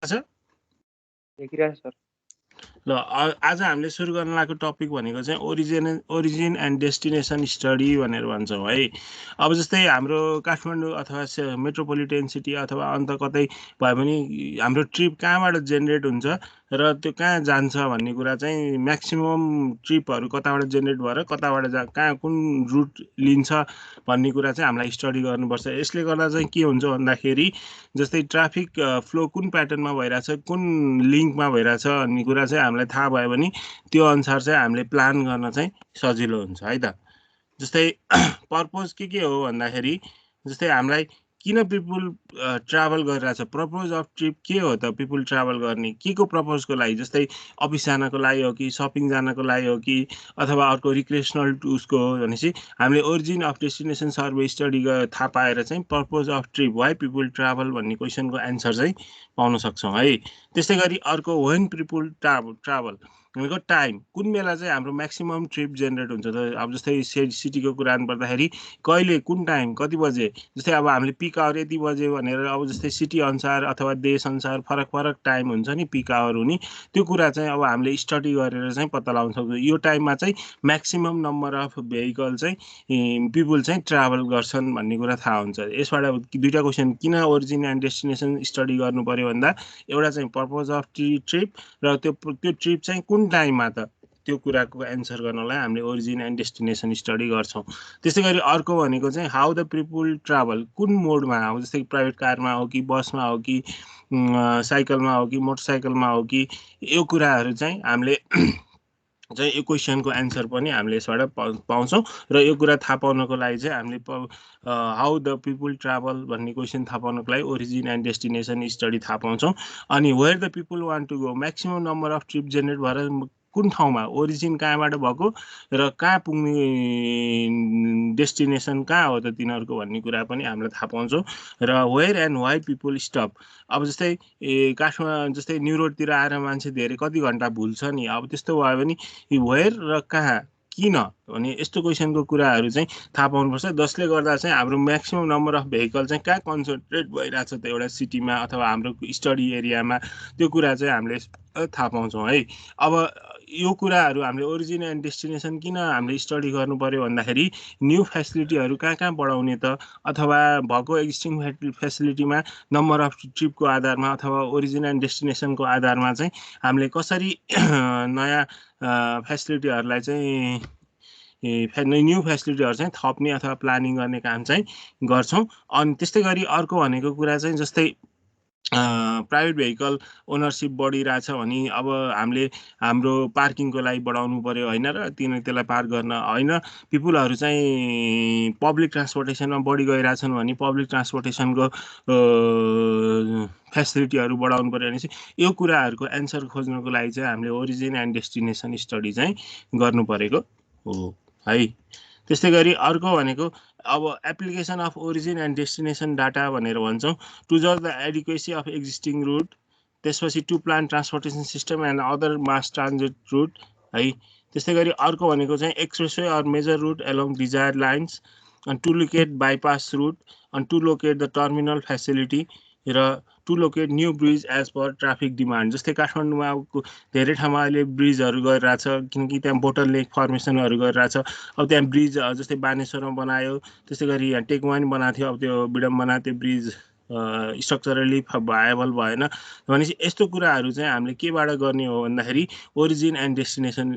छ देखिरहेको सर। ल आज हामीले सुरु गर्न लागेको टपिक भनेको चाहिँ ओरिजिन एन्ड डेस्टिनेसन स्टडी भनेर भन्छौँ है। अब जस्तै हाम्रो काठमाडौँ अथवा मेट्रोपोलिटन सिटी अथवा अन्त कतै भयो भने हाम्रो ट्रिप कहाँबाट जेनेरेट हुन्छ र त्यो कहाँ जान्छ भन्ने कुरा चाहिँ म्याक्सिमम ट्रिपहरू कताबाट जेनेरेट भएर कताबाट कहाँ कुन रुट लिन्छ भन्ने कुरा चाहिँ हामीलाई स्टडी गर्नुपर्छ। यसले गर्दा चाहिँ के हुन्छ भन्दाखेरि जस्तै ट्राफिक फ्लो कुन प्याटर्नमा भइरहेछ, कुन लिङ्कमा भइरहेछ भन्ने कुरा चाहिँ हामीलाई थाहा भयो भने त्यो अनुसार चाहिँ हामीले प्लान गर्न चाहिँ सजिलो हुन्छ है त। जस्तै पर्पज के हो भन्दाखेरि जस्तै हामीलाई किन पिपुल ट्राभल गरिरहेछ, पर्पज अफ ट्रिप के हो त पिपुल ट्राभल गर्ने, के को पर्पजको लागि, जस्तै अफिस जानको लागि हो कि सपिङ जानको लागि हो कि अथवा अर्को रिक्रिएसनल उसको हो भनेपछि हामीले origin of destination survey study थाहा पाएर चाहिँ purpose of trip why people travel भन्ने क्वेसनको एन्सर चाहिँ पाउन सक्छौँ है। त्यस्तै गरी अर्को वेन पिपुल ट्राभल भनेको टाइम, कुन बेला चाहिँ हाम्रो म्याक्सिमम ट्रिप जेनेरेट हुन्छ त। अब जस्तै सिटीको कुरा गर्नुपर्दाखेरि कहिले कुन टाइम कति बजे, जस्तै अब हामीले पिक आवर यति बजे भनेर अब जस्तै सिटी अनुसार अथवा देश अनुसार फरक फरक टाइम हुन्छ नि पिक आवर हुने, त्यो कुरा चाहिँ अब हामीले स्टडी गरेर चाहिँ पत्ता लगाउन सक्छौँ। यो टाइममा चाहिँ म्याक्सिमम नम्बर अफ भेहिकल चाहिँ पिपुल चाहिँ ट्राभल गर्छन् भन्ने कुरा थाहा हुन्छ। यसबाट दुईवटा क्वेसन, किन ओरिजिन एन्ड डेस्टिनेसन स्टडी गर्नु पऱ्यो भन्दा एउटा चाहिँ पर्पज अफ ट्रिप र त्यो ट्रिप चाहिँ कुन टाइममा त त्यो कुराको एन्सर गर्नलाई हामीले ओरिजिन एन्ड डेस्टिनेसन स्टडी गर्छौँ। त्यस्तै गरी अर्को भनेको चाहिँ हाउ द पिपुल ट्राभल, कुन मोडमा हो, जस्तै प्राइभेट कारमा हो कि बसमा हो कि साइकलमा हो कि मोटरसाइकलमा हो कि, यो कुराहरू चाहिँ हामीले चाहिँ यो क्वेसनको एन्सर पनि हामीले यसबाट पाउँछौँ। र यो कुरा थाहा पाउनको लागि चाहिँ हामीले हाउ द पिपुल ट्राभल भन्ने क्वेसन थाहा पाउनको लागि ओरिजिन एन्ड डेस्टिनेसन स्टडी थाहा पाउँछौँ। अनि where the people want to go, maximum number of trip generate भएर कुन ठाउँमा, ओरिजिन कहाँबाट भएको र कहाँ पुग्ने डेस्टिनेसन कहाँ हो त तिनीहरूको भन्ने कुरा पनि हामीले थाहा पाउँछौँ। र where and why people stop, अब जस्तै काठमाडौँ जस्तै न्यु रोडतिर आएर मान्छे धेरै कति घन्टा भुल्छ नि, अब त्यस्तो भयो भने वेयर र कहाँ किन भने यस्तो क्वेसनको कुराहरू चाहिँ थाहा पाउनुपर्छ, जसले गर्दा चाहिँ हाम्रो म्याक्सिमम नम्बर अफ भेहिकल चाहिँ कहाँ कन्सन्ट्रेट भइरहेछ त एउटा सिटीमा अथवा हाम्रो स्टडी एरियामा, त्यो कुरा चाहिँ हामीले थाहा पाउँछौँ है। अब यो कुराहरू हामीले ओरिजिन एन्ड डेस्टिनेसन किन हामीले स्टडी गर्नु पऱ्यो भन्दाखेरि न्यू फेसिलिटीहरू कहाँ कहाँ बढाउने त, अथवा भएको एक्जिस्टिङ फेसिलिटीमा नम्बर अफ ट्रिपको आधारमा अथवा ओरिजिन एन्ड डेस्टिनेसनको आधारमा चाहिँ हामीले कसरी नयाँ फेसिलिटीहरूलाई चाहिँ न्यू फेसिलिटीहरू चाहिँ थप्ने अथवा प्लानिङ गर्ने काम चाहिँ गर्छौँ। अनि त्यस्तै गरी अर्को भनेको कुरा चाहिँ जस्तै प्राइभेट भेहिकल ओनरसिप बढिरहेछ भने अब हामीले हाम्रो पार्किङको लागि बढाउनु पऱ्यो होइन, र त्यसलाई पार्क गर्न होइन, पिपुलहरू चाहिँ पब्लिक ट्रान्सपोर्टेसनमा बढी गइरहेछन् भने पब्लिक ट्रान्सपोर्टेसनको फेसिलिटीहरू बढाउनु पऱ्यो भने चाहिँ यो कुराहरूको एन्सर खोज्नको लागि चाहिँ हामीले ओरिजिन एन्ड डेस्टिनेसन स्टडी चाहिँ गर्नु परेको हो है। त्यस्तै गरी अर्को भनेको अब application of origin and destination data भनेर भन्छौँ, टु जज the adequacy of existing route, त्यसपछि to plan transportation system and other mass transit route है। त्यस्तै गरी अर्को भनेको चाहिँ expressway or major route along desire lines, and to locate bypass route, and to locate the terminal facility, र to locate new bridge as per traffic demand. जस्तै काठमाडौँमा धेरै ठाउँमा अहिले ब्रिजहरू गरिरहेछ, किनकि त्यहाँ बोटल लेक फर्मेसनहरू गरिरहेछ। अब त्यहाँ ब्रिज जस्तै बानेश्वरमा बनायो, त्यस्तै गरी यहाँ टेकमा पनि बनाएको थियो, अब त्यो विडम्बना त्यो ब्रिज स्ट्रक्चरली भाएबल भएन भनेपछि यस्तो कुराहरू चाहिँ हामीले केबाट गर्ने हो भन्दाखेरि ओरिजिन एन्ड डेस्टिनेसन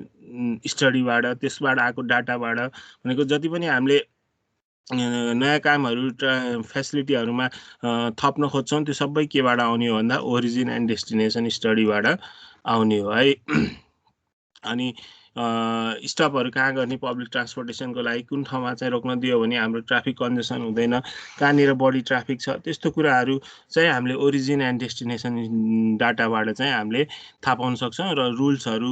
स्टडीबाट, त्यसबाट आएको डाटाबाट, भनेको जति पनि हामीले नयाँ कामहरू फेसिलिटीहरूमा थप्न खोज्छौँ त्यो सबै केबाट आउने हो भन्दा ओरिजिन एन्ड डेस्टिनेसन स्टडीबाट आउने हो है। अनि स्टपहरू कहाँ गर्ने पब्लिक ट्रान्सपोर्टेसनको लागि, कुन ठाउँमा चाहिँ रोक्न दियो भने हाम्रो ट्राफिक कन्जेसन हुँदैन, कहाँनिर बढी ट्राफिक छ, त्यस्तो कुराहरू चाहिँ हामीले ओरिजिन एन्ड डेस्टिनेसन डाटाबाट चाहिँ हामीले थाहा पाउन सक्छौँ र रुल्सहरू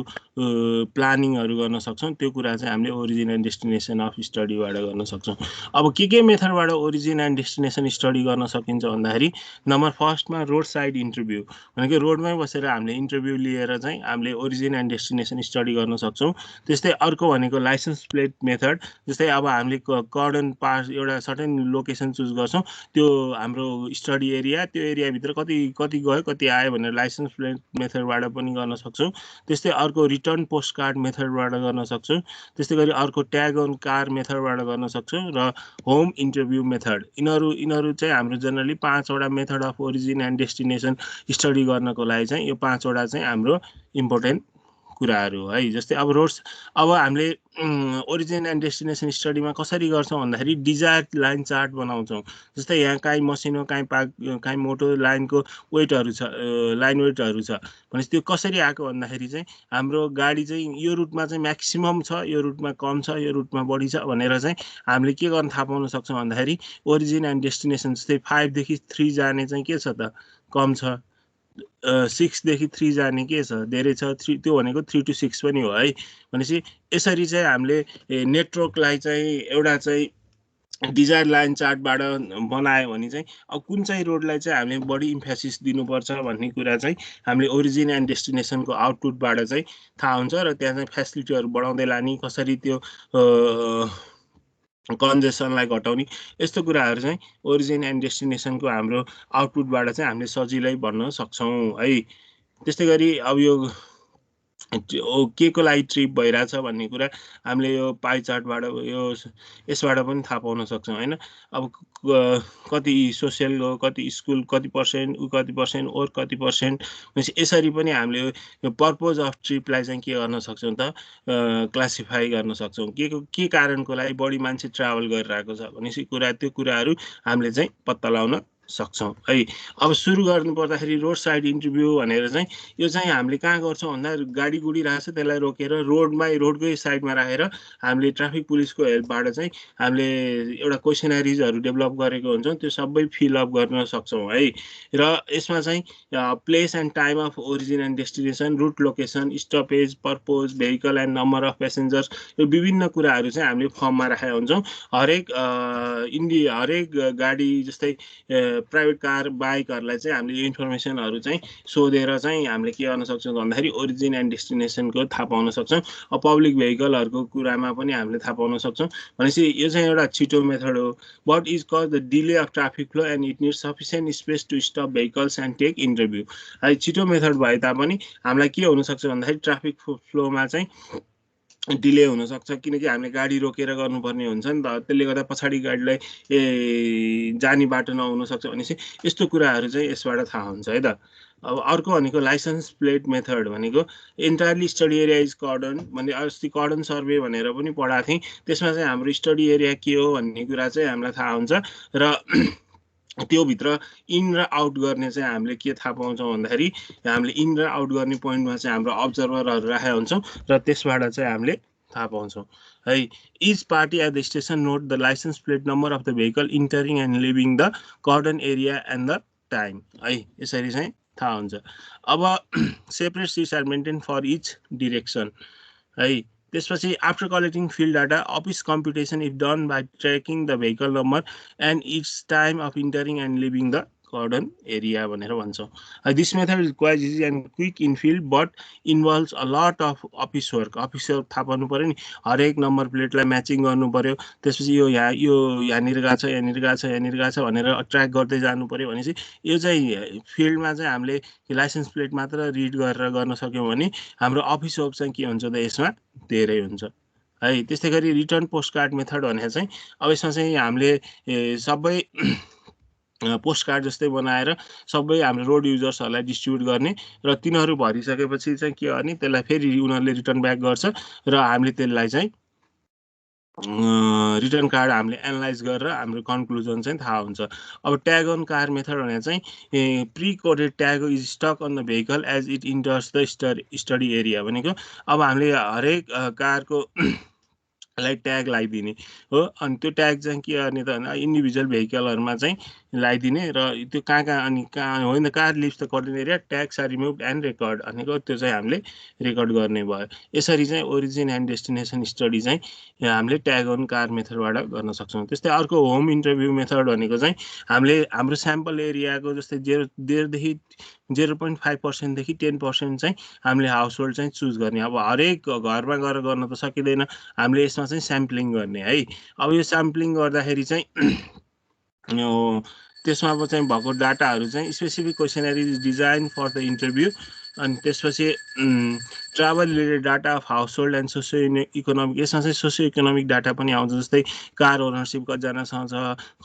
प्लानिङहरू गर्न सक्छौँ। त्यो कुरा चाहिँ हामीले ओरिजिन एन्ड डेस्टिनेसन अफ स्टडीबाट गर्न सक्छौँ। अब के मेथडबाट ओरिजिन एन्ड डेस्टिनेसन स्टडी गर्न सकिन्छ भन्दाखेरि नम्बर फर्स्टमा रोड साइड इन्टरभ्यू, भनेको रोडमै बसेर हामीले इन्टरभ्यू लिएर चाहिँ हामीले ओरिजिन एन्ड डेस्टिनेसन स्टडी गर्न सक्छौँ। सक्छौँ। त्यस्तै अर्को भनेको लाइसेन्स प्लेट मेथड, जस्तै अब हामीले कर्डन पास एउटा सर्टेन लोकेसन चुज गर्छौँ, त्यो हाम्रो स्टडी एरिया, त्यो एरियाभित्र कति गयो कति आयो भनेर लाइसेन्स प्लेट मेथडबाट पनि गर्न सक्छौँ। त्यस्तै अर्को रिटर्न पोस्ट कार्ड मेथडबाट गर्न सक्छौँ। त्यस्तै गरी अर्को ट्याग अन कार मेथडबाट गर्न सक्छौँ र होम इन्टरभ्यू मेथड। यिनीहरू चाहिँ हाम्रो जेनरली 5वटा method of origin and destination study गर्नको लागि चाहिँ यो 5वटा चाहिँ हाम्रो इम्पोर्टेन्ट कुराहरू हो है। जस्तै अब अब हामीले ओरिजिन एन्ड डेस्टिनेसन स्टडीमा कसरी गर्छौँ भन्दाखेरि डिजायर्ड लाइन चार्ट बनाउँछौँ। जस्तै यहाँ काहीँ मसिनो काहीँ मोटो लाइनको वेटहरू छ, लाइन वेटहरू छ भनेपछि त्यो कसरी आएको भन्दाखेरि चाहिँ हाम्रो गाडी चाहिँ यो रुटमा चाहिँ म्याक्सिमम छ, यो रुटमा कम छ, यो रुटमा बढी छ भनेर चाहिँ हामीले के गर्न थाहा पाउन सक्छौँ भन्दाखेरि ओरिजिन एन्ड डेस्टिनेसन जस्तै 5 देखि 3 जाने चाहिँ के छ त कम छ, 6 देखि 3 जाने के छ धेरै छ, 3 त्यो भनेको 3 to 6 पनि हो है। भनेपछि यसरी चाहिँ हामीले नेटवर्कलाई चाहिँ एउटा चाहिँ डिजायर लाइन चार्टबाट बनायो भने चाहिँ अब कुन चाहिँ रोडलाई चाहिँ हामीले बढी इम्फेसिस दिनुपर्छ भन्ने कुरा चाहिँ हामीले ओरिजिन एन्ड डेस्टिनेसनको आउटपुटबाट चाहिँ थाहा हुन्छ र त्यहाँ चाहिँ फेसिलिटीहरू बढाउँदै लाने, कसरी त्यो कन्जेसनलाई घटाउने, यस्तो कुराहरू चाहिँ ओरिजिन एन्ड डेस्टिनेसनको हाम्रो आउटपुटबाट चाहिँ हामीले सजिलै भन्न सक्छौँ है। त्यस्तै गरी अब यो के को लागि ट्रिप भइरहेछ भन्ने कुरा हामीले यो पाई चार्टबाट यसबाट पनि थाहा पाउन सक्छौँ होइन। अब कति सोसियल हो, कति स्कुल, कति पर्सेन्ट, कति पर्सेन्ट, ओर कति पर्सेन्ट, यसरी पनि हामीले यो पर्पज अफ ट्रिपलाई चाहिँ के गर्न सक्छौँ त क्लासिफाई गर्न सक्छौँ। के कारणको लागि बढी मान्छे ट्राभल गरिरहेको छ भनेपछि त्यो कुराहरू हामीले चाहिँ पत्ता लगाउन सक्छौँ है। अब सुरु गर्नु पर्दाखेरि रोड साइड इन्टरभ्यू भनेर चाहिँ यो चाहिँ हामीले कहाँ गर्छौँ भन्दा गाडी गुडिरहेको छ त्यसलाई रोकेर रोडकै साइडमा राखेर हामीले ट्राफिक पुलिसको हेल्पबाट चाहिँ हामीले एउटा क्वेसनरिजहरू डेभलप गरेको हुन्छौँ, त्यो सबै फिलअप गर्न सक्छौँ है। र यसमा चाहिँ place and time of origin and destination, route location, stoppage, purpose, vehicle and number of passengers, यो विभिन्न कुराहरू चाहिँ हामीले फर्ममा राखेका हुन्छौँ। हरेक गाडी जस्तै प्राइभेट कार, बाइकहरूलाई चाहिँ हामीले यो इन्फर्मेसनहरू चाहिँ सोधेर चाहिँ हामीले के गर्न सक्छौँ भन्दाखेरि ओरिजिन एन्ड डेस्टिनेसनको थाहा पाउन सक्छौँ। अब पब्लिक भेहिकलहरूको कुरामा पनि हामीले थाहा पाउन सक्छौँ। भनेपछि यो चाहिँ एउटा छिटो मेथड हो। But is cause the delay of traffic flow and it needs sufficient space to stop vehicles and take interview. है छिटो मेथड भए तापनि हामीलाई के हुनसक्छ भन्दाखेरि ट्राफिक फ्लोमा चाहिँ डिले हुनसक्छ, किनकि हामीले गाडी रोकेर गर्नुपर्ने हुन्छ नि त, त्यसले गर्दा पछाडि गाडीलाई जाने बाटो नहुनसक्छ। भनेपछि यस्तो कुराहरू चाहिँ यसबाट थाहा हुन्छ है त। अब अर्को भनेको लाइसेन्स प्लेट मेथड भनेको entirely study area is cordon, भने अस्ति कर्डन सर्वे भनेर पनि पढाएको थिएँ, त्यसमा चाहिँ हाम्रो स्टडी एरिया के हो भन्ने कुरा चाहिँ हामीलाई थाहा हुन्छ र त्योभित्र इन र आउट गर्ने चाहिँ हामीले के थाहा पाउँछौँ भन्दाखेरि हामीले इन र आउट गर्ने पोइन्टमा चाहिँ हाम्रो अब्जर्भरहरू राखेका हुन्छौँ र त्यसबाट चाहिँ हामीले थाहा पाउँछौँ है। Each party at the station note the licence plate number of the vehicle entering and leaving the cordon area and the time है, यसरी चाहिँ थाहा हुन्छ। अब separate seats are maintain for each direction है। त्यसपछि after collecting field data, office computation if done by tracking the vehicle number and its time of entering and leaving the cordon area भनेर भन्छौँ। This method is quite easy and quick in field but involves a lot of office work थाहा पाउनु पऱ्यो नि, हरेक number प्लेटलाई matching गर्नु पऱ्यो, त्यसपछि यो यहाँनिर गएको छ, यहाँनिर गएको छ, यहाँनिर गएको छ भनेर ट्र्याक गर्दै जानु पऱ्यो। भनेपछि यो चाहिँ फिल्डमा चाहिँ हामीले लाइसेन्स प्लेट मात्र रिड गरेर गर्न सक्यौँ भने हाम्रो अफिस वर्क चाहिँ के हुन्छ त यसमा धेरै हुन्छ है। त्यस्तै गरी रिटर्न पोस्ट कार्ड मेथड भनेर चाहिँ अब यसमा चाहिँ हामीले सबै पोस्ट कार्ड जस्तै बनाएर सबै हाम्रो रोड युजर्सहरूलाई डिस्ट्रिब्युट गर्ने र तिनीहरू भरिसकेपछि चाहिँ के गर्ने, त्यसलाई फेरि उनीहरूले रिटर्न ब्याक गर्छ र हामीले त्यसलाई चाहिँ रिटर्न कार्ड हामीले एनालाइज गरेर हाम्रो कन्क्लुजन चाहिँ थाहा हुन्छ। अब ट्याग अन कार मेथड भनेर चाहिँ pre coded tag is stuck on the vehicle as it enters the study area भनेको अब हामीले हरेक कारको लाई ट्याग लगाइदिने हो। अनि त्यो ट्याग चाहिँ के गर्ने त भन्दा इन्डिभिजुअल भेहिकलहरूमा चाहिँ लगाइदिने र त्यो कहाँ अनि कहाँ होइन car leaves the cordon area tags are removed and record भनेको त्यो चाहिँ हामीले रेकर्ड गर्ने भयो। यसरी चाहिँ ओरिजिन एन्ड डेस्टिनेसन स्टडी चाहिँ हामीले ट्याग अन कार मेथडबाट गर्न सक्छौँ। त्यस्तै अर्को होम इन्टरभ्यू मेथड भनेको चाहिँ हामीले हाम्रो स्याम्पल एरियाको जस्तै 0.5% देखि 10% चाहिँ हामीले हाउस होल्ड चाहिँ चुज गर्ने। अब हरेक घरमा गएर गर्न त सकिँदैन, हामीले यसमा चाहिँ स्याम्पलिङ गर्ने है। अब यो स्याम्पलिङ गर्दाखेरि चाहिँ त्यसमा चाहिँ भएको डाटाहरू चाहिँ specific questionnaire design for the interview, अनि त्यसपछि travel related data of household and socio economic, यसमा चाहिँ सोसियो इकोनोमिक डाटा पनि आउँछ। जस्तै कार ओनरसिप कतिजनासँग छ,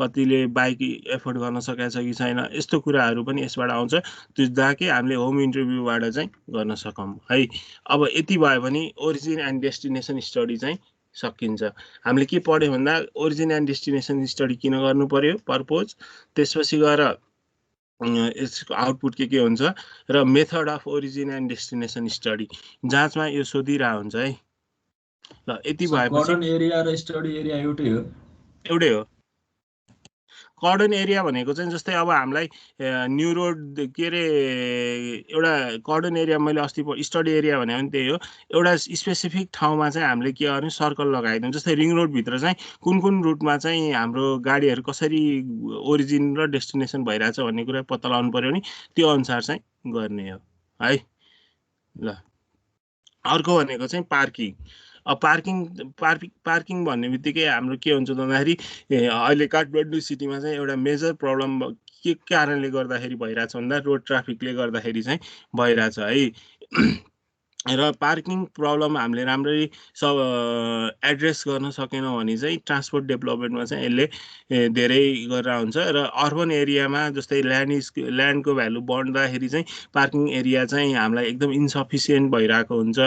कतिले बाइक एफोर्ड गर्न सकेको छ कि छैन, यस्तो कुराहरू पनि यसबाट आउँछ। त्यो जहाँ हामीले होम इन्टरभ्यूबाट चाहिँ गर्न सकौँ है। अब यति भयो भने ओरिजिन एन्ड डेस्टिनेसन स्टडी चाहिँ सकिन्छ। हामीले के पढ्यो भन्दा ओरिजिन एन्ड डेस्टिनेसन स्टडी किन गर्नु पर्यो, पर्पोज, त्यसपछि गएर यसको आउटपुट के हुन्छ र method of origin and destination study जाँचमा यो सोधिरहेको हुन्छ है। ल यति भएपछि कर्डन एरिया र स्टडी एरिया एउटै हो। कर्डन एरिया भनेको चाहिँ जस्तै अब हामीलाई न्यू रोड के अरे एउटा कर्डन एरिया, मैले अस्ति स्टडी एरिया भने पनि त्यही हो, एउटा स्पेसिफिक ठाउँमा चाहिँ हामीले के गर्ने सर्कल लगाइदिउँ। जस्तै रिङ रोडभित्र चाहिँ कुन रुटमा चाहिँ हाम्रो गाडीहरू कसरी ओरिजिन र डेस्टिनेसन भइरहेछ भन्ने कुरा पत्ता लगाउनु पर्यो नि, त्यो अनुसार चाहिँ गर्ने हो है। ल अर्को भनेको चाहिँ पार्किङ। अब पार्किङ भन्ने बित्तिकै हाम्रो के हुन्छ भन्दाखेरि अहिले काठमाडौँ सिटीमा चाहिँ एउटा मेजर प्रब्लम के कारणले गर्दाखेरि भइरहेछ भन्दा रोड ट्राफिकले गर्दाखेरि चाहिँ भइरहेछ है। र पार्किङ प्रब्लम हामीले राम्ररी सब एड्रेस गर्न सकेनौँ भने चाहिँ ट्रान्सपोर्ट डेभलपमेन्टमा चाहिँ यसले धेरै गरेर हुन्छ। र अर्बन एरियामा जस्तै ल्यान्डको भ्यालु बढ्दाखेरि चाहिँ पार्किङ एरिया चाहिँ हामीलाई एकदम इन्सफिसियन्ट भइरहेको हुन्छ।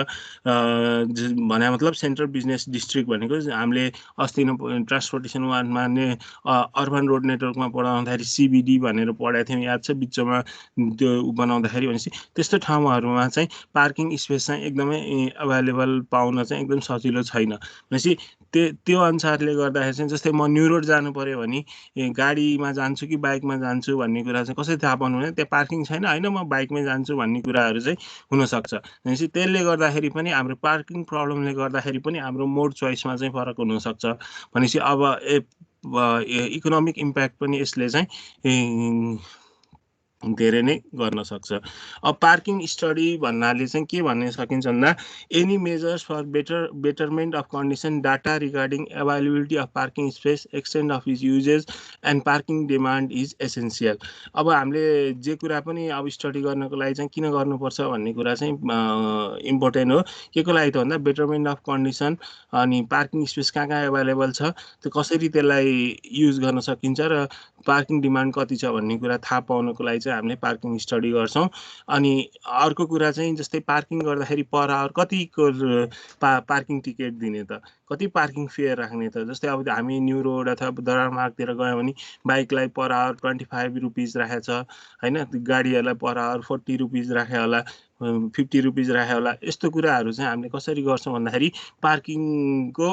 भने मतलब सेन्ट्रल बिजनेस डिस्ट्रिक्ट भनेको हामीले अस्ति नै ट्रान्सपोर्टेसन वानमा नै अर्बन रोड नेटवर्कमा पढाउँदाखेरि CBD भनेर पढाएको थियौँ, याद छ बिचमा त्यो बनाउँदाखेरि। भनेपछि त्यस्तो ठाउँहरूमा चाहिँ पार्किङ स्पेस चाहिँ एकदमै अभाइलेबल पाउन चाहिँ एकदम सजिलो छैन। भनेपछि त्यो अनुसारले गर्दाखेरि चाहिँ जस्तै म न्यू रोड जानु पर्यो भने गाडीमा जान्छु कि बाइकमा जान्छु भन्ने कुरा चाहिँ कसरी थाहा पाउनु भने त्यहाँ पार्किङ छैन, होइन म बाइकमै जान्छु भन्ने कुराहरू चाहिँ हुनसक्छ। भनेपछि त्यसले गर्दाखेरि पनि हाम्रो पार्किङ प्रब्लमले गर्दाखेरि पनि हाम्रो मोड चोइसमा चाहिँ फरक हुनसक्छ। भनेपछि अब इकोनोमिक इम्प्याक्ट पनि यसले चाहिँ धेरै नै गर्न सक्छ। अब पार्किङ स्टडी भन्नाले चाहिँ के भन्न सकिन्छ भन्दा any measures for betterment of condition data regarding availability of parking space, extent of is usages and parking demand is essential. अब हामीले जे कुरा पनि अब स्टडी गर्नको लागि चाहिँ किन गर्नुपर्छ भन्ने कुरा चाहिँ इम्पोर्टेन्ट हो। के को लागि त भन्दा बेटरमेन्ट अफ कन्डिसन, अनि पार्किङ स्पेस कहाँ एभाइलेबल छ, त्यो कसरी त्यसलाई युज गर्न सकिन्छ र पार्किङ डिमान्ड कति छ भन्ने कुरा थाहा पाउनको लागि चाहिँ हामीले पार्किङ स्टडी गर्छौँ। अनि अर्को कुरा चाहिँ जस्तै पार्किङ गर्दाखेरि पर आवर कतिको पार्किङ टिकट दिने त, कति पार्किङ फेयर राख्ने त। जस्तै अब हामी न्यू रोड अथवा दरार मार्गतिर गयौँ भने बाइकलाई पर आवर 25 रुपिज राखेको छ होइन, गाडीहरूलाई पर आवर 40 रुपिज राख्यो होला, 50 रुपिज राख्यो होला। यस्तो कुराहरू चाहिँ हामीले कसरी गर्छौँ भन्दाखेरि पार्किङको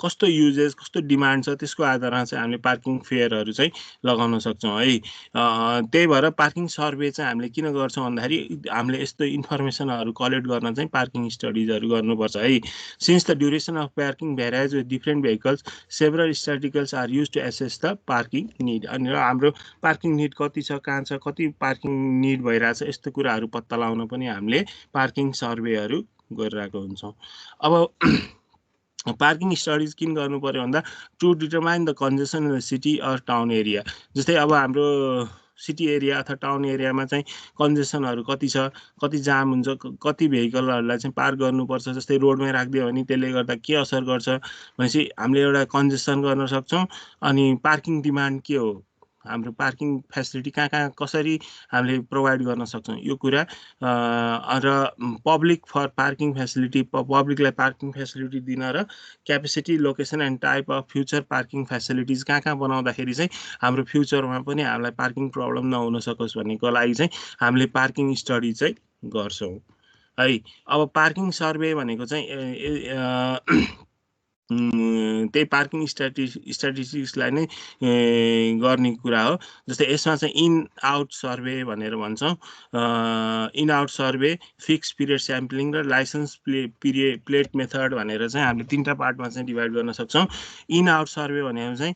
कस्तो युजेस, कस्तो डिमान्ड छ त्यसको आधारमा चाहिँ हामीले पार्किङ फेयरहरू चाहिँ लगाउन सक्छौँ है। त्यही भएर पार्किङ सर्वे चाहिँ हामीले किन गर्छौँ भन्दाखेरि हामीले यस्तो इन्फर्मेसनहरू कलेक्ट गर्न चाहिँ पार्किङ स्टडिजहरू गर्नुपर्छ है। Since the duration of parking varies with different vehicles, several statisticals are use to assess the parking need. अनि हाम्रो पार्किङ निड कति छ, कहाँ छ, कति पार्किङ निड भइरहेछ, यस्तो कुराहरू पत्ता लगाउन पनि हामीले पार्किङ सर्वेहरू गरिरहेको हुन्छौँ। अब पार्किङ स्टडिज किन गर्नु पर्यो भन्दा to determine the congestion in the city or town area. जस्तै अब हाम्रो सिटी एरिया अथवा टाउन एरियामा चाहिँ कन्जेसनहरू कति छ, कति जाम हुन्छ, कति भेहिकलहरूलाई चाहिँ पार्क गर्नुपर्छ। जस्तै रोडमै राखिदियो भने त्यसले गर्दा के असर गर्छ भनेपछि हामीले एउटा कन्जेसन गर्न सक्छौँ। अनि पार्किङ डिमान्ड के हो, हाम्रो पार्किङ फेसिलिटी कहाँ कसरी हामीले प्रोभाइड गर्न सक्छौँ यो कुरा। र पब्लिक फर पार्किङ फेसिलिटी, पब्लिकलाई पार्किङ फेसिलिटी दिन र capacity, location and type of future parking facilities कहाँ बनाउँदाखेरि चाहिँ हाम्रो फ्युचरमा पनि हामीलाई पार्किङ प्रब्लम नहुन सकोस् भन्नेको लागि चाहिँ हामीले पार्किङ स्टडी चाहिँ गर्छौँ है। अब पार्किङ सर्वे भनेको चाहिँ त्यही पार्किङ स्ट्याटिस्टिक्सलाई नै गर्ने कुरा हो। जस्तै यसमा चाहिँ इन आउट सर्वे भनेर भन्छौँ। In out survey, fix period sampling र लाइसेन्स प्लेट मेथड भनेर चाहिँ हामीले 3टा पार्टमा चाहिँ डिभाइड गर्न सक्छौँ। इन आउट सर्वे भनेको चाहिँ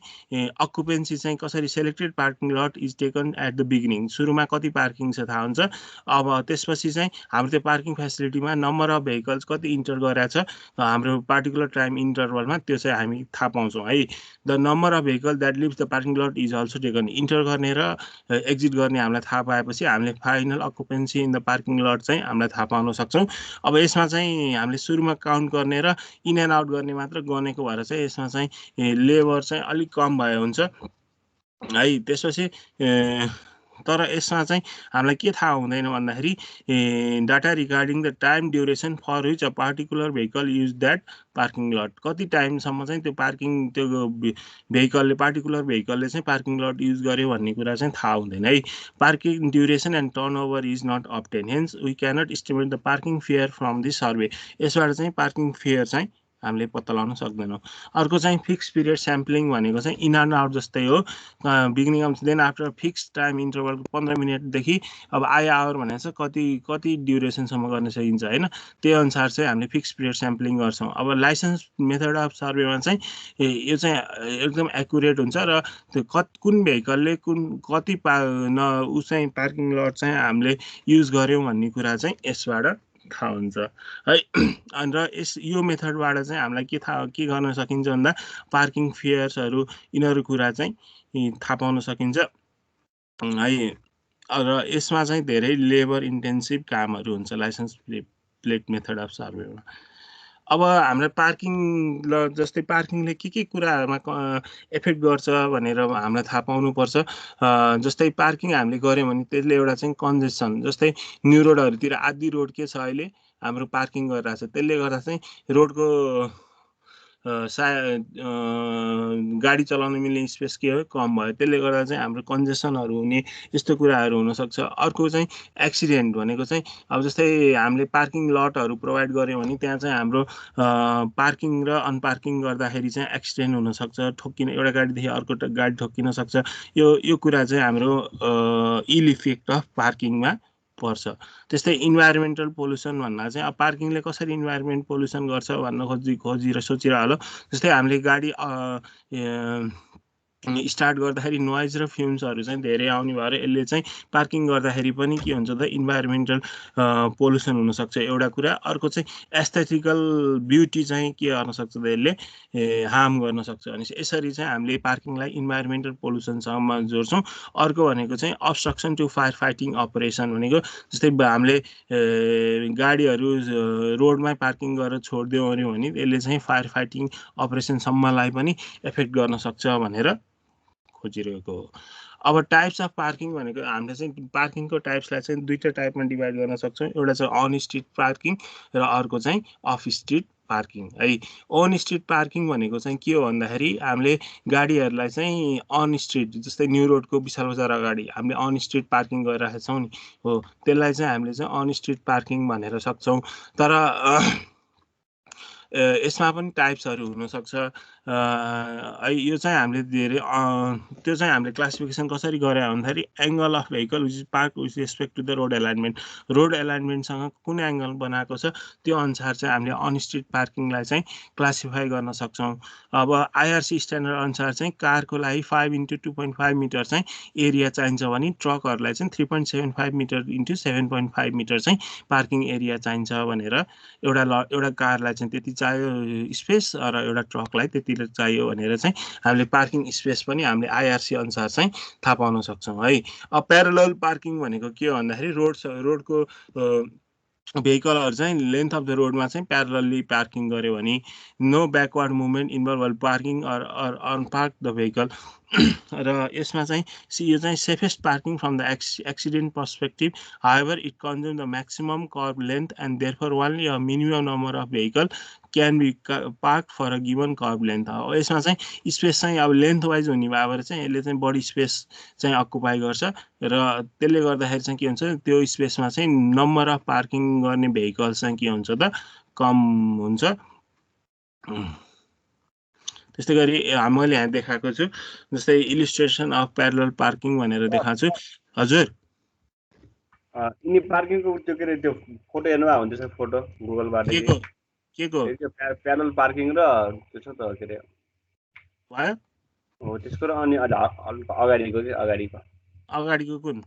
अक्युपेन्सी चाहिँ कसरी selected parking lot is taken at the beginning, सुरुमा कति पार्किङ छ थाहा हुन्छ। अब त्यसपछि चाहिँ हाम्रो त्यो पार्किङ फेसिलिटीमा नम्बर अफ भेहिकल्स कति इन्टर गरेको छ हाम्रो पार्टिकुलर टाइम इन्टरभलमा, त्यो चाहिँ हामी थाहा पाउँछौँ है। The number of vehicle that leaves the parking lot is also taken, enter गर्ने र एक्जिट गर्ने हामीलाई थाहा पाएपछि हामीले final occupancy in the parking lot चाहिँ हामीलाई थाहा पाउन सक्छौँ। अब यसमा चाहिँ हामीले सुरुमा काउन्ट गर्ने र इन एन्ड आउट गर्ने मात्र गनेको भएर चाहिँ यसमा चाहिँ लेबर चाहिँ अलिक कम भयो हुन्छ है। त्यसपछि तर यसमा चाहिँ हामीलाई के थाहा हुँदैन भन्दाखेरि data regarding the time duration for which a particular vehicle use that parking lot, कति टाइमसम्म चाहिँ त्यो भेहिकलले पार्टिकुलर भेहिकलले चाहिँ पार्किङ लट युज गर्यो भन्ने कुरा चाहिँ थाहा हुँदैन है। Parking duration and turn over is not obtain, hence we cannot estimate the parking fare from this survey, यसबाट चाहिँ पार्किङ फेयर चाहिँ हामीले पत्ता लगाउन सक्दैनौँ। अर्को चाहिँ फिक्स पिरियड स्याम्पलिङ भनेको चाहिँ इन एन्ड आउट जस्तै हो। Beginning of then after fix time interval 15 मिनटदेखि अब आई आवर भनेको चाहिँ कति ड्युरेसनसम्म गर्न सकिन्छ होइन, त्यही अनुसार चाहिँ हामीले फिक्स पिरियड स्याम्पलिङ गर्छौँ। अब लाइसेन्स मेथड अफ सर्वेमा चाहिँ यो चाहिँ एकदम एकुरेट हुन्छ र त्यो कुन भेहिकलले कति ऊ चाहिँ पार्किङ लट चाहिँ हामीले युज गऱ्यौँ भन्ने कुरा चाहिँ यसबाट थाहा हुन्छ है। र यो मेथडबाट चाहिँ हामीलाई के गर्न सकिन्छ भन्दा पार्किङ फेयर्सहरू यिनीहरू कुरा चाहिँ थाहा पाउन सकिन्छ है। र यसमा चाहिँ धेरै लेबर इन्टेन्सिभ कामहरू हुन्छ लाइसेन्स प्लेट मेथड अफ सर्वेमा। अब हाम्रो पार्किङ जस्तै पार्किङले के कुराहरूमा एफेक्ट गर्छ भनेर हामीलाई थाहा पाउनुपर्छ। जस्तै पार्किङ हामीले गऱ्यौँ भने त्यसले एउटा चाहिँ कन्जेसन, जस्तै न्यु रोडहरूतिर आदि रोड के छ अहिले हाम्रो पार्किङ गरिरहेको छ, त्यसले गर्दा चाहिँ रोडको गाडी चलाउन मिल्ने स्पेस के हो कम भयो, त्यसले गर्दा चाहिँ हाम्रो कन्जेसनहरू हुने यस्तो कुराहरू हुनसक्छ। अर्को चाहिँ एक्सिडेन्ट भनेको चाहिँ अब जस्तै हामीले पार्किङ लटहरू प्रोभाइड गऱ्यौँ भने त्यहाँ चाहिँ हाम्रो पार्किङ र अनपार्किङ गर्दाखेरि चाहिँ एक्सिडेन्ट हुनसक्छ, ठोक्किन एउटा गाडीदेखि अर्को गाडी ठोक्किन सक्छ। यो कुरा चाहिँ हाम्रो इल इफेक्ट अफ पार्किङमा पर्छ। त्यस्तै इन्भाइरोमेन्टल पोल्युसन भन्दा चाहिँ अब पार्किङले कसरी इन्भाइरोमेन्ट पोल्युसन गर्छ भन्न खोजिएर सोचिरह होला। जस्तै हामीले गाडी स्टार्ट गर्दाखेरि नोइज र फ्युम्सहरू चाहिँ धेरै आउने भएर यसले चाहिँ पार्किङ गर्दाखेरि पनि के हुन्छ त इन्भाइरोमेन्टल पोल्युसन हुनसक्छ एउटा कुरा। अर्को चाहिँ एस्थेटिकल ब्युटी चाहिँ के गर्न सक्छ त यसले हार्म गर्न सक्छ। अनि यसरी चाहिँ हामीले पार्किङलाई इन्भाइरोमेन्टल पोल्युसनसँग जोड्छौँ। अर्को भनेको चाहिँ obstruction to fire fighting operation भनेको जस्तै हामीले गाडीहरू रोडमै पार्किङ गरेर छोडिदियौँ भने यसले चाहिँ फायर फाइटिङ अपरेसनसम्मलाई पनि एफेक्ट गर्न सक्छ भनेर खोजिरहेको हो। अब टाइप्स अफ पार्किङ भनेको हामीले चाहिँ पार्किङको टाइप्सलाई चाहिँ 2टा टाइपमा डिभाइड गर्न सक्छौँ। एउटा चाहिँ अन स्ट्रिट पार्किङ र अर्को चाहिँ अफ स्ट्रिट पार्किङ है। अन स्ट्रिट पार्किङ भनेको चाहिँ के हो भन्दाखेरि हामीले गाडीहरूलाई चाहिँ अन स्ट्रिट जस्तै न्यु रोडको विशाल बजार अगाडि हामीले अन स्ट्रिट पार्किङ गरिरहेका छौँ नि हो, त्यसलाई चाहिँ हामीले चाहिँ अन स्ट्रिट पार्किङ भनेर सक्छौँ। तर यसमा पनि टाइप्सहरू हुनसक्छ। यो चाहिँ हामीले धेरै त्यो चाहिँ हामीले क्लासिफिकेसन कसरी गरे भन्दाखेरि angle of vehicle which is park with respect to the road alignment, road एलाइनमेन्टसँग कुन एङ्गल बनाएको छ त्यो अनुसार चाहिँ हामीले अन स्ट्रिट पार्किङलाई चाहिँ क्लासिफाई गर्न सक्छौँ। अब आइआरसी स्ट्यान्डर्ड अनुसार चाहिँ कारको लागि 5 × 2.5 मिटर चाहिँ एरिया चाहिन्छ भने ट्रकहरूलाई चाहिँ 3.75 मिटर × 7.5 मिटर चाहिँ पार्किङ एरिया चाहिन्छ भनेर एउटा कारलाई चाहिँ त्यति चाहियो स्पेस र एउटा ट्रकलाई त्यति चाहियो भनेर चाहिँ हामीले पार्किङ स्पेस पनि हामीले आइआरसी अनुसार चाहिँ थाहा पाउन सक्छौँ है। अब प्यारलल पार्किङ भनेको के हो भन्दाखेरि रोडको भेहिकलहरू चाहिँ लेन्थ अफ द रोडमा चाहिँ प्यारलली पार्किङ गर्यो भने no backward movement involve while parking or unpark the vehicle र यसमा चाहिँ यो चाहिँ safest parking from the accident perspective. However it consume the maximum kerb length and therefore only a minimum number of vehicle can be park for a given kerb length. अब यसमा चाहिँ space चाहिँ अब लेन्थ वाइज हुने भएर चाहिँ यसले चाहिँ बढी स्पेस चाहिँ अकुपाई गर्छ र त्यसले गर्दाखेरि चाहिँ के हुन्छ त्यो स्पेसमा चाहिँ नम्बर अफ पार्किङ गर्ने भेहिकल्स चाहिँ के हुन्छ त कम हुन्छ। त्यस्तै गरी मैले यहाँ देखाएको छु जस्तै इलिस्ट्रेसन अफ प्यारलल पार्किङ भनेर देखाएको छु। हजुर यिनी पार्किङको त्यो के अरे त्यो फोटो हेर्नु भएको हुन्छ फोटो गुगलबाट के को प्यारलल पार्किङ र त्यो छ त के अरे भयो हो त्यसको र अनि अगाडिको के अगाडिको कुन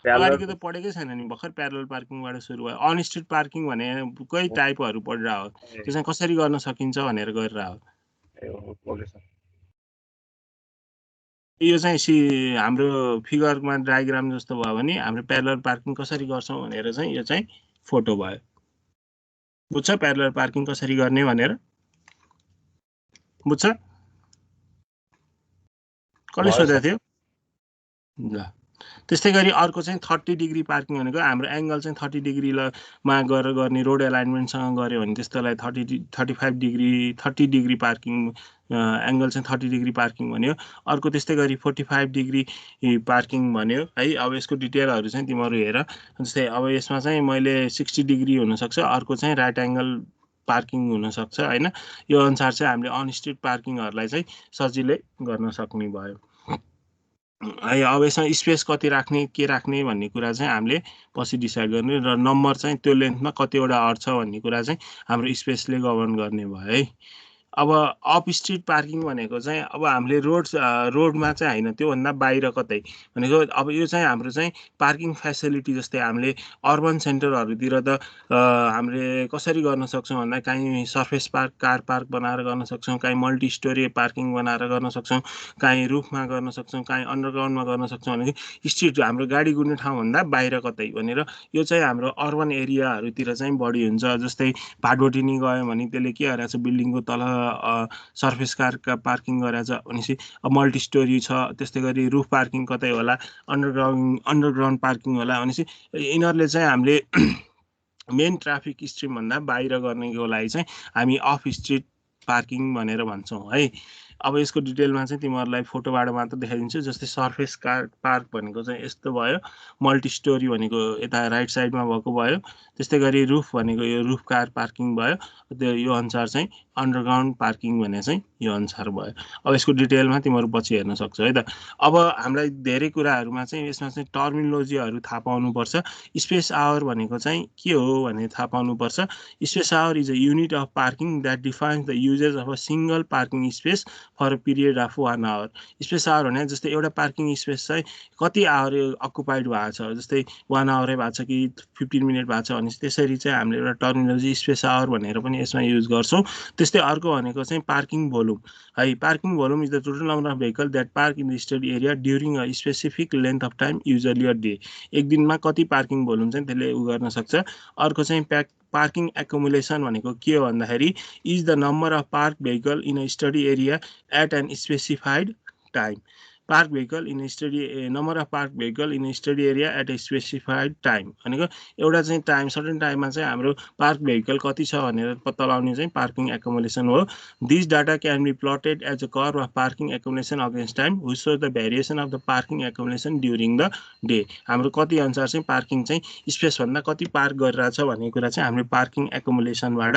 अगाडिको त पढेकै छैन नि भर्खर प्यारलल पार्किङबाट सुरु भयो। अनस्ट्रिट पार्किङ भने कै टाइपहरू पढिरहेको हो त्यो चाहिँ कसरी गर्न सकिन्छ भनेर गरिरहेको हो। यो चाहिँ हाम्रो फिगरमा डायग्राम जस्तो भयो भने हाम्रो प्यारलल पार्किङ कसरी गर्छौँ भनेर चाहिँ यो चाहिँ फोटो भयो। बुझ्छ प्यारलल पार्किङ कसरी गर्ने भनेर बुझ्छ? कसले सोधेको थियो? ल त्यस्तै गरी अर्को चाहिँ 30 डिग्री पार्किङ भनेको हाम्रो एङ्गल चाहिँ 30 डिग्रीमा गरेर गर्ने रोड एलाइनमेन्टसँग गऱ्यो भने त्यस्तोलाई 30 डिग्री पार्किङ एङ्गल चाहिँ 30 डिग्री पार्किङ भन्यो। अर्को त्यस्तै गरी 45 डिग्री पार्किङ भन्यो है। अब यसको डिटेलहरू चाहिँ तिमीहरू हेर। जस्तै अब यसमा चाहिँ मैले 60 डिग्री हुनसक्छ, अर्को चाहिँ राइट एङ्गल पार्किङ हुनसक्छ होइन। यो अनुसार चाहिँ हामीले अनस्ट्रिट पार्किङहरूलाई चाहिँ सजिलै गर्न सक्ने भयो है। अब यसमा स्पेस कति राख्ने के राख्ने भन्ने कुरा चाहिँ हामीले पछि डिसाइड गर्ने र नम्बर चाहिँ त्यो लेन्थमा कतिवटा अट्छ भन्ने कुरा चाहिँ हाम्रो स्पेसले गभर्न गर्ने भयो है। अब अफ स्ट्रिट पार्किङ भनेको चाहिँ अब हामीले रोडमा चाहिँ होइन त्योभन्दा बाहिर कतै भनेको अब यो चाहिँ हाम्रो चाहिँ पार्किङ फेसिलिटी जस्तै हामीले अर्बन सेन्टरहरूतिर त हामीले कसरी गर्न सक्छौँ भन्दा काहीँ सर्फेस पार्क कार पार्क बनाएर गर्न सक्छौँ, काहीँ मल्टी स्टोरी पार्किङ बनाएर गर्न सक्छौँ, काहीँ रुफमा गर्न सक्छौँ, काहीँ अन्डरग्राउन्डमा गर्न सक्छौँ भने स्ट्रिट हाम्रो गाडी गुड्ने ठाउँभन्दा बाहिर कतै भनेर यो चाहिँ हाम्रो अर्बन एरियाहरूतिर चाहिँ बढी हुन्छ। जस्तै भाटबोटिनी गयो भने त्यसले के गरेको छ बिल्डिङको तल सर्फेस कारका पार्किङ गरेको छ भनेपछि अब मल्टी स्टोरी छ। त्यस्तै गरी रुफ पार्किङ कतै होला, अन्डरग्राउन्ड पार्किङ होला भनेपछि यिनीहरूले चाहिँ हामीले मेन ट्राफिक स्ट्रिमभन्दा बाहिर गर्नेको लागि चाहिँ हामी अफ स्ट्रिट पार्किङ भनेर भन्छौँ है। अब यसको डिटेलमा चाहिँ तिमीहरूलाई फोटोबाट मात्र देखाइदिन्छु। जस्तै सर्फेस कार पार्क भनेको चाहिँ यस्तो भयो, मल्टी स्टोरी भनेको यता राइट साइडमा भएको भयो, त्यस्तै गरी रुफ भनेको यो रुफ कार पार्किङ भयो। त्यो यो अनुसार चाहिँ अन्डरग्राउन्ड पार्किङ भने चाहिँ यो अनुसार भयो। अब यसको डिटेलमा तिमीहरू पछि हेर्न सक्छौ है त। अब हामीलाई धेरै कुराहरूमा चाहिँ यसमा चाहिँ टर्मिनोलोजीहरू थाहा पाउनुपर्छ। स्पेस आवर भनेको चाहिँ के हो भने थाहा पाउनुपर्छ। Space hour is a unit of parking that defines the usages of a single parking space for a period of 1 hour. Space hour भने जस्तै एउटा पार्किङ स्पेस चाहिँ कति आवर अकुपाइड भएको छ, जस्तै 1 आवरै भएको छ कि 15 मिनट भएको छ भने त्यसरी चाहिँ हामीले एउटा टर्मिनोलोजी स्पेस आवर भनेर पनि यसमा युज गर्छौँ। त्यस्तै अर्को भनेको चाहिँ पार्किङ भोल्युम है। Parking volume is the total number of vehicle that park in the stated area during a specific length of time usually a day. एक दिनमा कति पार्किङ भोल्युम चाहिँ त्यसले गर्न सक्छ। अर्को चाहिँ पार्किङ एकुमुलेसन भनेको के हो भन्दाखेरि is the number of park vehicle in a study area at an specified time. Park vehicle in study number of park vehicle in study area at a specified time भनेको एउटा चाहिँ time certain टाइममा चाहिँ हाम्रो park vehicle कति छ भनेर पत्ता लगाउने चाहिँ पार्किङ एकुमुलेसन हो। This data can be plotted as a curve of parking accumulation against time which shows the variation of the parking accumulation during the day. हाम्रो कति अनुसार चाहिँ पार्किङ चाहिँ स्पेसभन्दा कति पार्क गरिरहेको छ भन्ने कुरा चाहिँ हामीले पार्किङ एकुमुलेसनबाट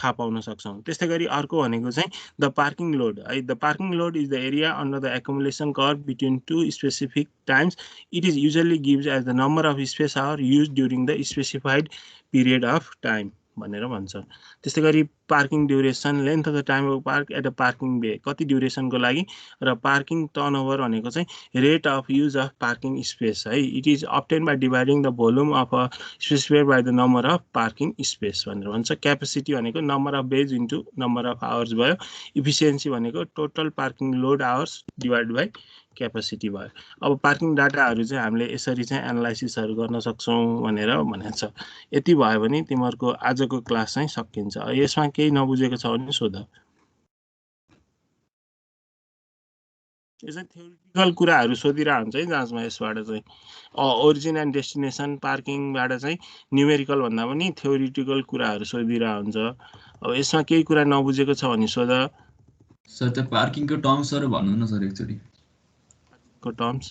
थाहा पाउन सक्छौँ। त्यस्तै गरी अर्को भनेको चाहिँ द पार्किङ लोड है। The parking load is the area under the accumulation curve between two specific times. It is usually gives as the number of space hour used during the specified period of time भनेर भन्छ। त्यस्तै गरी parking duration length of the time of park at a parking bay कति ड्युरेसनको लागि र parking turnover भनेको चाहिँ rate of use of parking space है। It is obtain by dividing the volume of a specified by the number of parking space भनेर भन्छ। Capacity भनेको number of bays into number of hours भयो। Efficiency भनेको total parking load hours divide by capacity भयो। अब parking डाटाहरू चाहिँ हामीले यसरी चाहिँ एनालाइसिसहरू गर्न सक्छौँ भनेर भनेको छ। यति भयो भने तिमीहरूको आजको क्लास चाहिँ सकिन्छ। यसमा केही नबुझेको छ भने सोध। यो चाहिँ थ्योरिटिकल कुराहरू सोधिरहेको हुन्छ है जाँचमा। यसबाट चाहिँ ओरिजिन एन्ड डेस्टिनेसन पार्किङबाट चाहिँ न्युमेरिकल भन्दा पनि थ्योरिटिकल कुराहरू सोधिरहेको हुन्छ। अब यसमा केही कुरा नबुझेको छ भने सोध। सर त्यो पार्किङको टर्म्सहरू भन्नु न सर एकचोटि। को टर्म्स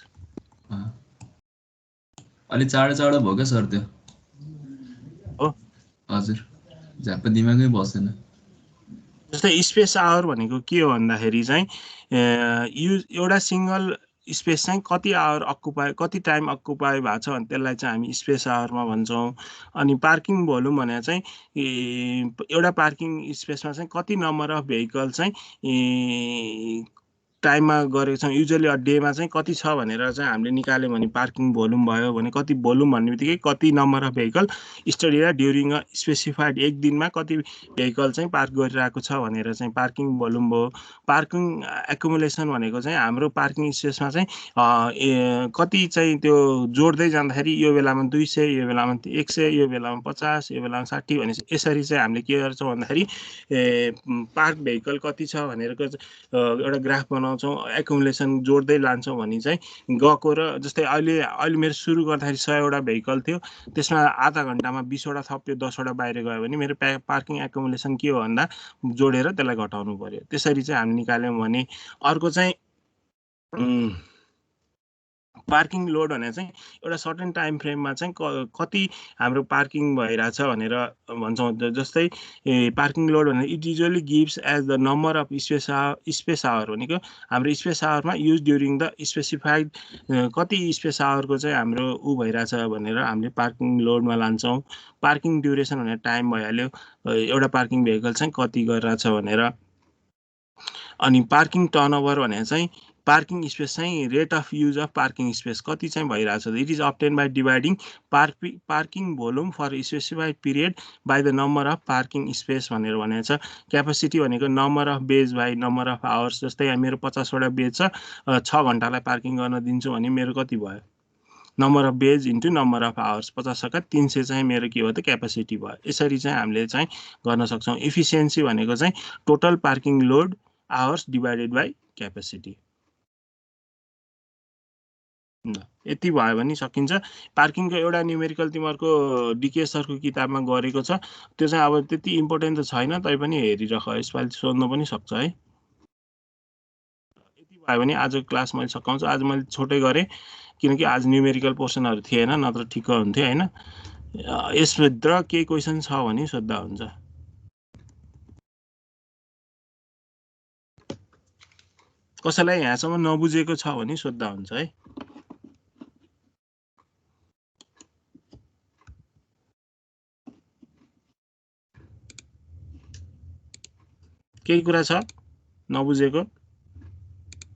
अलि चाँडो भयो क्या सर त्यो हो? हजुर, झ्याप्प दिमागै बसेन। जस्तै स्पेस आवर भनेको के हो भन्दाखेरि चाहिँ एउटा सिङ्गल स्पेस चाहिँ कति आवर अक्युपाई कति टाइम अक्युपाई भएको छ भने त्यसलाई चाहिँ हामी स्पेस आवरमा भन्छौँ। अनि पार्किङ भोल्युम भने चाहिँ एउटा पार्किङ स्पेसमा चाहिँ कति नम्बर अफ भेहिकल चाहिँ टाइममा गरेको छौँ। युजली डेमा चाहिँ कति छ भनेर चाहिँ हामीले निकाल्यौँ भने पार्किङ भोल्युम भयो भने कति भोल्युम भन्ने बित्तिकै कति number of vehicle study during a specified एक दिनमा कति भेहिकल चाहिँ पार्क गरिरहेको छ भनेर चाहिँ पार्किङ भोल्युम भयो। पार्किङ एकुमुलेसन भनेको चाहिँ हाम्रो पार्किङ स्पेसमा चाहिँ कति चाहिँ त्यो जोड्दै जाँदाखेरि यो बेलामा 200 यो बेलामा 100 यो बेलामा 50 यो बेलामा 60 भनेपछि यसरी चाहिँ हामीले के गर्छौँ भन्दाखेरि पार्क भेहिकल कति छ भनेर एउटा ग्राफ बनाउँछौँ। एकुमुलेसन जोड्दै लान्छौँ भने चाहिँ गएको र जस्तै अहिले मेरो सुरु गर्दाखेरि 100वटा भेहिकल थियो, त्यसमा आधा घन्टामा 20वटा थप्यो 10वटा बाहिर गयो भने मेरो पार्किङ एकुमुलेसन के हो भन्दा जोडेर त्यसलाई घटाउनु पर्यो। त्यसरी चाहिँ हामी निकाल्यौँ भने अर्को चाहिँ पार्किङ लोड भने चाहिँ एउटा सर्टेन टाइम फ्रेममा चाहिँ कति हाम्रो पार्किङ भइरहेछ भनेर भन्छौँ। जस्तै पार्किङ लोड भने it usually gives as the number of space hour भनेको हाम्रो स्पेस आवरमा युज ड्युरिङ द स्पेसिफाइड कति स्पेस आवरको चाहिँ हाम्रो भइरहेछ भनेर हामीले पार्किङ लोडमा लान्छौँ। पार्किङ ड्युरेसन भनेर टाइम भइहाल्यो, एउटा पार्किङ भेहिकल चाहिँ कति गरिरहेछ भनेर। अनि पार्किङ टर्नओभर भने चाहिँ पार्किङ स्पेस चाहिँ rate of use of parking space कति चाहिँ भइरहेछ। It is obtain by dividing parking volume for specified period by the number of parking space भनेर भनेको छ। क्यापेसिटी भनेको number of bays by number of hours. जस्तै मेरो 50वटा बेज छ, 6 घन्टालाई पार्किङ गर्न दिन्छु भने मेरो कति भयो, number of bays into number of hours, 50 300 चाहिँ मेरो के भयो त क्यापेसिटी भयो। यसरी चाहिँ हामीले चाहिँ गर्न सक्छौँ। इफिसियन्सी भनेको चाहिँ total parking load hours divided by capacity. यति भयो भने सकिन्छ। पार्किङको एउटा न्युमेरिकल तिमीहरूको डिके सरको किताबमा गरेको छ, त्यो चाहिँ अब त्यति इम्पोर्टेन्ट त छैन, तैपनि हेरिरह, यसपालि सोध्न पनि सक्छ है। यति भयो भने आजको क्लास मैले सकाउँछु। आज मैले छोटै गरेँ किनकि आज न्युमेरिकल पोर्सनहरू थिएन, नत्र ठिक्क हुन्थ्यो होइन। यसभित्र केही क्वेसन छ भने सोद्धा हुन्छ। कसैलाई यहाँसम्म नबुझेको छ भने सोद्धा हुन्छ है। केही कुरा छ नबुझेको?